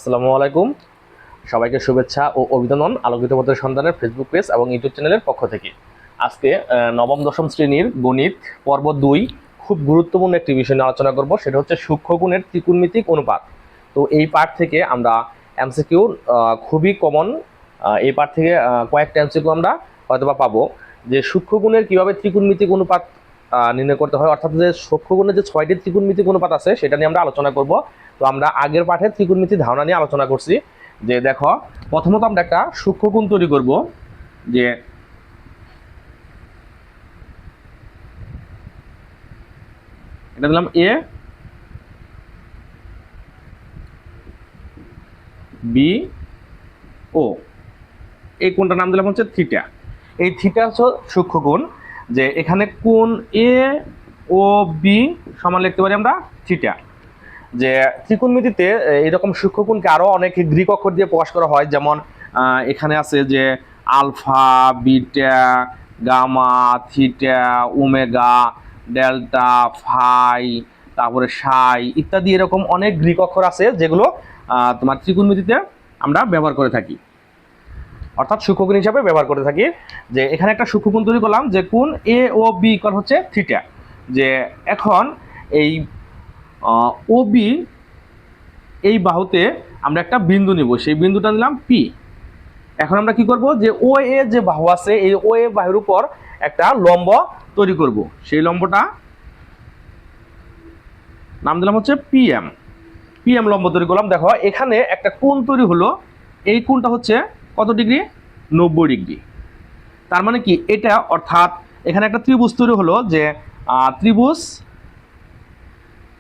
আসসালামু আলাইকুম। সবাইকে শুভেচ্ছা ও অভিনন্দন আলোকিত পথের সন্ধানের ফেসবুক পেজ এবং ইউটিউব চ্যানেলের পক্ষ থেকে। আজকে নবম দশম শ্রেণীর গণিত পর্ব 2 খুব গুরুত্বপূর্ণ একটি বিষয় নিয়ে আলোচনা করব, সেটা হচ্ছে সূক্ষ্মগুণের ত্রিকোণমিতিক অনুপাত। তো এই পার্ট থেকে আমরা এমসিকিউ খুবই কমন, এই পার্ট থেকে কয়েকটা এমসিকিউ আমরা হয়তোবা পাবো যে সূক্ষ্মগুণের কিভাবে ত্রিকোণমিতিক অনুপাত নির্ণয় করতে হয়, অর্থাৎ যে সূক্ষ্মগুণের যে 6টি ত্রিকোণমিতিক অনুপাত আছে সেটা নিয়ে আমরা আলোচনা করব। তো আমরা আগের পাঠে ত্রিকোণমিতিক ধারণা নিয়ে আলোচনা করছি। যে দেখো, প্রথমত আমরা একটা সূক্ষ্মকোণ তৈরি করব, যে এটা দিলাম এ বি ও, এই কোণটার নাম দিলাম হচ্ছে থিটা। এই থিটা হচ্ছে সূক্ষ্মকোণ। যে এখানে কোণ এ ও বি সমান লিখতে পারি আমরা থিটা। যে ত্রিকোণমিতিতে এরকম সূক্ষ্মকোণকে আরো অনেক গ্রিক অক্ষর দিয়ে প্রকাশ করা হয়, যেমন এখানে আছে যে alpha, beta, gamma, theta, omega, delta, phi, তারপরে সাই ইত্যাদি এরকম অনেক গ্রিক অক্ষর আছে যেগুলো তোমার ত্রিকোণমিতিতে আমরা ব্যবহার করে থাকি, অর্থাৎ সূক্ষ্মকোণ হিসাবে ব্যবহার করে থাকি। যে এখানে একটা সূক্ষ্মকোণ তৈরি করলাম যে কোণ এ ও বি ইকুয়াল হচ্ছে থিটা। যে এখন এই ও বি এই বাহুতে আমরা একটা বিন্দু নিব, সেই বিন্দুটা নিলাম পি। এখন আমরা কি করব, যে ও এ যে বাহু আছে এই ও এ বাহুর উপর একটা লম্ব তৈরি করব, সেই লম্বটা নাম দিলাম হচ্ছে পিএম। পিএম লম্ব তৈরি করলাম। দেখো এখানে একটা কোণ তৈরি হলো, এই কোণটা হচ্ছে কত ডিগ্রি? 90 ডিগ্রি। তার মানে কি এটা, অর্থাৎ এখানে একটা ত্রিভুজ তৈরি হলো, যে ত্রিভুজ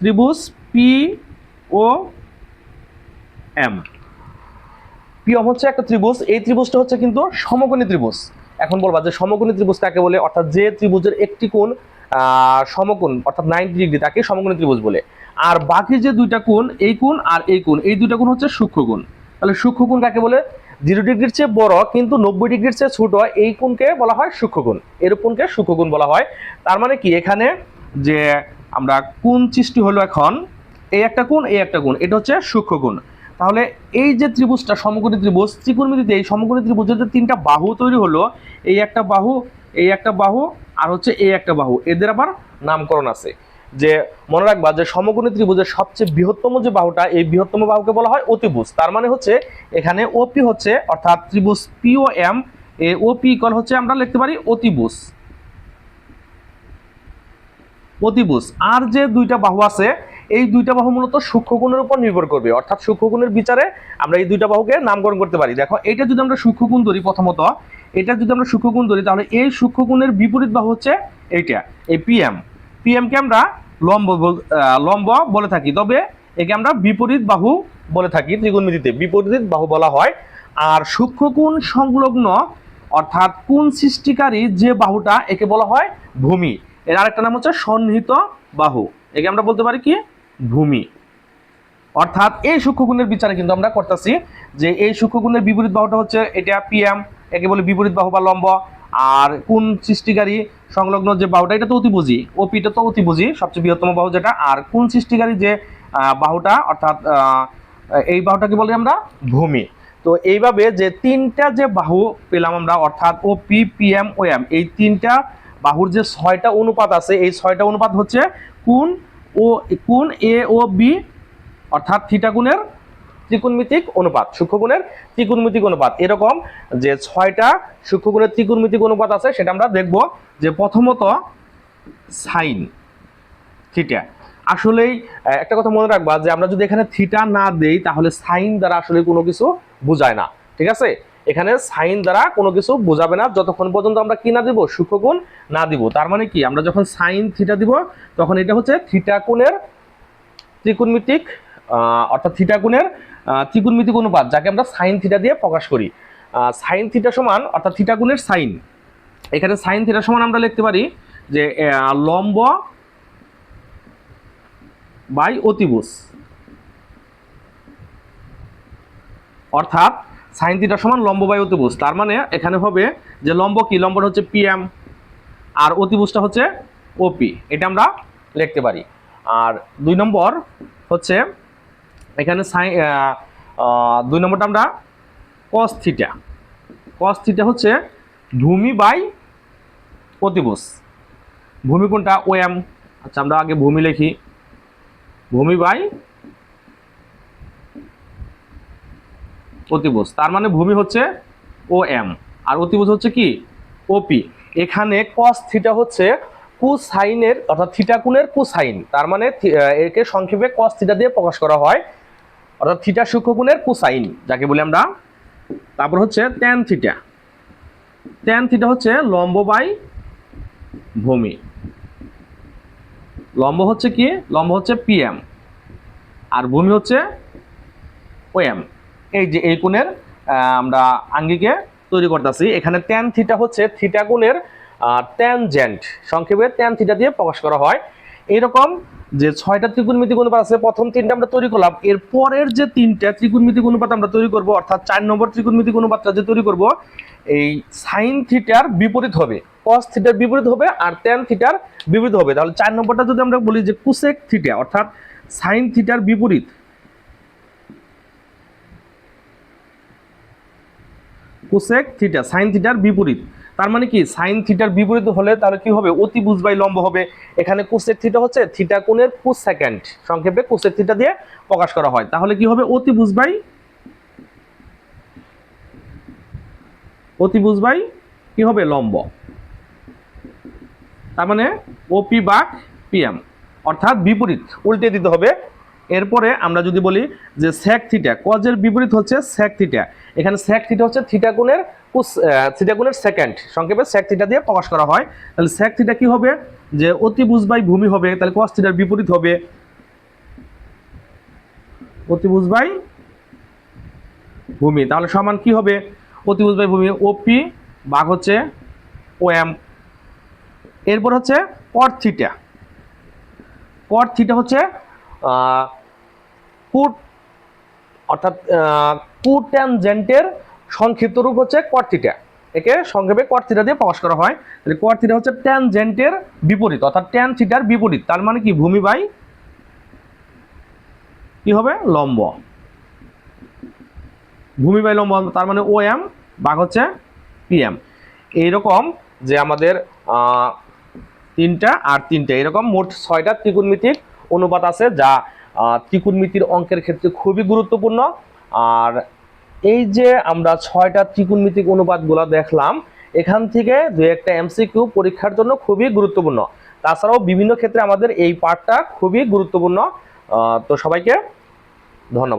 ত্রিভুজ পি ও এম। পিএম হচ্ছে একটা ত্রিভুজ, এই ত্রিভুজটা হচ্ছে কিন্তু সমকোণী ত্রিভুজ। এখন বলবা যে সমকোণী ত্রিভুজ কাকে বলে, অর্থাৎ যে ত্রিভুজের একটি কোণ সমকোণ অর্থাৎ 90 ডিগ্রি তাকে সমকোণী ত্রিভুজ বলে। আর বাকি যে দুইটা কোণ, এই কোণ আর এই কোণ, এই দুইটা কোণ হচ্ছে সূক্ষ্মকোণ। তাহলে সূক্ষ্মকোণ কাকে বলে? 0 ডিগ্রির চেয়ে বড় কিন্তু 90 ডিগ্রির চেয়ে ছোট এই কোণকে বলা হয় সূক্ষ্মকোণ, এর কোণকে সূক্ষ্মকোণ বলা হয়। তার মানে কি এখানে যে আমরা কোণ সৃষ্টি হলো, এখন এই একটা কোণ এই একটা কোণ, এটা হচ্ছে সূক্ষ্মকোণ। তাহলে এই যে ত্রিভুজটা সমকোণী ত্রিভুজ, ত্রিকোণমিতিতে এই সমকোণী ত্রিভুজের যে তিনটা বাহু তৈরি হলো, এই একটা বাহু, এই একটা বাহু, আর হচ্ছে এই একটা বাহু, এদের আবার নামকরণ আছে। যে মনে রাখবা যে সমকোণী ত্রিভুজের সবচেয়ে বৃহত্তম যে বাহুটা, এই বৃহত্তম বাহুকে বলা হয় অতিভুজ। তার মানে হচ্ছে এখানে ওপি হচ্ছে, অর্থাৎ ত্রিভুজ পি ও এম, এ ওপি ইকুয়াল হচ্ছে আমরা লিখতে পারি অতিভুজ। অতিভুজ। আর যে দুইটা বাহু আছে এই দুইটা বাহু মূলত সূক্ষ্মকোণের উপর নির্ভর করবে, অর্থাৎ সূক্ষ্মকোণের বিচারে আমরা এই দুইটা বাহুকে নামকরণ করতে পারি। দেখো এটা যদি আমরা সূক্ষ্মকোণ ধরি, প্রথমত এটা যদি আমরা সূক্ষ্মকোণ ধরি, তাহলে এই সূক্ষ্মকোণের বিপরীত বাহু হচ্ছে এইটা, এই পিএম। পিএমকে আমরা লম্ব বলে থাকি, তবে একে আমরা বিপরীত বাহু বলে থাকি, ত্রিকোণমিতিতে বিপরীত বাহু বলা হয়। আর সূক্ষ্মকোণ সংলগ্ন অর্থাৎ কোণ সৃষ্টিকারী যে বাহুটা একে বলা হয় ভূমি। এর আরেকটা নাম হচ্ছে সন্নিহিত বাহু, একে আমরা বলতে পারি কি ভূমি। অর্থাৎ এই সূক্ষ্মকোণের বিচারে কিন্তু আমরা করতেছি যে এই সূক্ষ্মকোণের বিপরীত বাহুটা হচ্ছে এটা পিএম, একে বলে বিপরীত বাহু বা লম্ব। আর কোণ সৃষ্টিকারী সংলগ্ন যে বাহুটা এটা তো অতিভুজি, ওপিটা তো অতিভুজি সবচেয়ে বৃহত্তম বাহু যেটা। আর কোণ সৃষ্টিকারী যে বাহুটা অর্থাৎ এই বাহুটাকে বলি আমরা ভূমি। তো এইভাবে যে তিনটা যে বাহু পেলাম আমরা, অর্থাৎ ও পি, পিএম ও এম, এই তিনটা বাহুর যে 6টা অনুপাত আছে এই 6টা অনুপাত হচ্ছে কোণ এ ও বি, অর্থাৎ থিটা কোণের ত্রিকোণমিতিক অনুপাত, সূক্ষ্মকোণের ত্রিকোণমিতিক অনুপাত। এরকম যে 6টা সূক্ষ্মকোণের ত্রিকোণমিতিক অনুপাত আছে সেটা আমরা দেখব। যে প্রথমত সাইন থিটা। আসলেই একটা কথা মনে রাখবা যে আমরা যদি এখানে থিটা না দেই তাহলে সাইন দ্বারা আসলে কোনো কিছু বোঝায় না, ঠিক আছে? এখানে সাইন দ্বারা কোনো কিছু বোঝাবে না যতক্ষণ পর্যন্ত আমরা কি না দিব, সূক্ষ্মকোণ না দিব। তার মানে কি আমরা যখন সাইন থিটা দিব তখন এটা হচ্ছে থিটা কোণের ত্রিকোণমিতিক অর্থাৎ থিটা কোণের ত্রিকোণমিতিক অনুপাত, যাকে আমরা সাইন থিটা দিয়ে প্রকাশ করি। সাইন থিটা সমান অর্থাৎ থিটা কোণের সাইন, এখানে সাইন থিটা সমান আমরা লিখতে পারি যে লম্ব বাই অতিভুজ, অর্থাৎ সাইন থিটা সমান লম্ব বাই অতিভুজ। তার মানে এখানে হবে যে লম্ব কি, লম্বটা হচ্ছে পিএম আর অতিভুজটা হচ্ছে ওপি, এটা আমরা লিখতে পারি। আর 2 নম্বর হচ্ছে এখানে 2 নম্বরটা আমরা cos থিটা। cos থিটা হচ্ছে ভূমি বাই অতিভুজ। ভূমি কোনটা? OM। আচ্ছা আমরা আগে ভূমি লিখি, ভূমি বাই অতিভুজ, তার মানে ভূমি হচ্ছে OM আর অতিভুজ হচ্ছে কি OP। এখানে cos থিটা হচ্ছে কোসাইনের অর্থাৎ থিটা কোণের কোসাইন, তার মানে একে সংক্ষেপে cos থিটা দিয়ে প্রকাশ করা হয়, অর্থাৎ থিটা সূক্ষ্মকোণের কোসাইন যাকে বলি আমরা। তারপর হচ্ছে tan থিটা। tan থিটা হচ্ছে লম্ব বাই ভূমি। লম্ব হচ্ছে কি? লম্ব হচ্ছে PM আর ভূমি হচ্ছে OM। এই যে এই কোণের আমরা আঙ্গিকে তৈরি করতেছি। এখানে tan থিটা হচ্ছে থিটা কোণের ট্যানজেন্ট, সংক্ষেপে tan থিটা দিয়ে প্রকাশ করা হয়। এইরকম যে 6টা ত্রিকোণমিতিক অনুপাত আছে, প্রথম 3টা আমরা তৈরি করলাম, এর পরের যে 3টা ত্রিকোণমিতিক অনুপাত আমরা তৈরি করব, অর্থাৎ 4 নম্বর ত্রিকোণমিতিক অনুপাতটা যে তৈরি করব, এই সাইন থিটার বিপরীত হবে, cos থিটার বিপরীত হবে আর tan থিটার বিপরীত হবে। তাহলে 4 নম্বরটা যদি আমরা বলি যে কোসেক থিটা, অর্থাৎ সাইন থিটার বিপরীত, কোসেক থিটা সাইন থিটার বিপরীত, তার মানে কি সাইন থিটার বিপরীত হলে তাহলে কি হবে? অতিভুজ বাই লম্ব হবে। এখানে কোসেক থিটা হচ্ছে থিটা কোণের কোসেকেন্ড, সংক্ষেপে কোসেক থিটা দিয়ে প্রকাশ করা হয়। তাহলে কি হবে? অতিভুজ বাই কি হবে? লম্ব। তার মানে OP বাই PM, অর্থাৎ বিপরীত উল্টে দিতে হবে। এরপরে আমরা যদি বলি যে sec থিটা, cos এর বিপরীত হচ্ছে sec থিটা। এখানে sec থিটা হচ্ছে থিটা কোণের সেকেন্ড, সংক্ষেপে sec থিটা দিয়ে প্রকাশ করা হয়। তাহলে sec থিটা কি হবে? যে অতিভুজ বাই ভূমি হবে, তাহলে cos থিটার বিপরীত হবে অতিভুজ বাই ভূমি। তাহলে সমান কি হবে? অতিভুজ বাই ভূমি, OP ভাগ হচ্ছে OM। এরপর হচ্ছে cot থিটা। cot থিটা হচ্ছে কুট, অর্থাৎ কোট্যানজেন্টের সংক্ষিপ্ত রূপ হচ্ছে cot থিটা। একে সংক্ষেপে cot থিটা দিয়ে প্রকাশ করা হয়। তাহলে cot থিটা হচ্ছে ট্যানজেন্টের বিপরীত, অর্থাৎ tan থিটার বিপরীত, তার মানে কি ভূমি বাই কি হবে? লম্ব। ভূমি বাই লম্ব, তার মানে OM ভাগ হচ্ছে PM। এইরকম যে আমাদের 3টা আর 3টা, এরকম মোট 6টা ত্রিকোণমিতিক অনুপাত আছে, যা ত্রিকোণমিতির অঙ্কের ক্ষেত্রে খুবই গুরুত্বপূর্ণ। আর এই যে আমরা 6টা ত্রিকোণমিতিক অনুপাতগুলো দেখলাম, এখান থেকে 2-একটা MCQ পরীক্ষার জন্য খুবই গুরুত্বপূর্ণ। তাছাড়াও বিভিন্ন ক্ষেত্রে আমাদের এই পার্টটা খুবই গুরুত্বপূর্ণ। তো সবাইকে ধন্যবাদ।